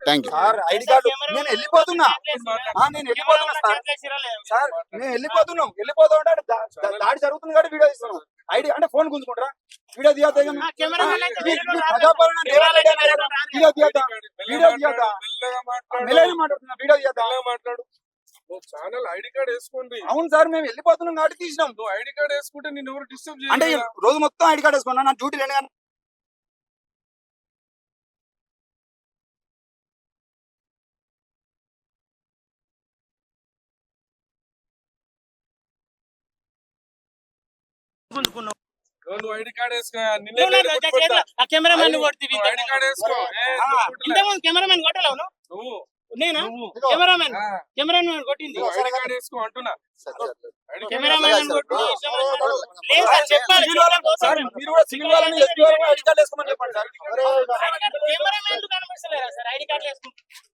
Thank you. Sir ID card నేను వెళ్ళిపోతున్నా sir. Sir నేను వెళ్ళిపోతా ఉంటే దాడి జరుగుతుంది కాబట్టి వీడియో తీస్తున్నాం. ఐడి అంటే ఫోన్ గుంజుకుంటారా? వీడియో తీయద్దా? ప్రజాపాలన వీడియో తీయద్దా? మెల్లగా మాట్లాడుతున్నా, వీడియో తీయద్దా? మాట్లాడు. ఛానల్ ఐడి కార్డ్ వేసుకోండి. అవును సార్, మేము వెళ్ళిపోతున్నాం కాబట్టి తీసినాం. నువ్వు ఐడి కార్డ్ వేసుకుంటే నేను ఎవరు డిస్టర్బ్ అంటే చేయాలి? రోజు మొత్తం ఐడి కార్డ్ వేసుకున్నా, నా డ్యూటీ రెండు గంటలు. నువ్వు ఐడి కార్డ్ వేసుకో. కెమెరామెన్ ఐడి కార్డ్ వేసుకో. కెమెరామెన్ కొట్టలేవు నువ్వు నేనా? నువ్వు కెమెరామెన్ కొట్టింది. ఐడి కార్డ్ వేసుకో అంటున్నా. కెమెరామెన్ కొట్టు. లేదు సార్, చెప్పాలి. సార్ మీరు కూడా సివిల్ వాళ్ళని ఎస్పీ వాళ్ళని ఐడి కార్డ్ వేసుకోమని చెప్పండి సార్. కెమెరామెన్ కనిపిస్తలేరా సార్? ఐడి కార్డు వేసుకుంటారు.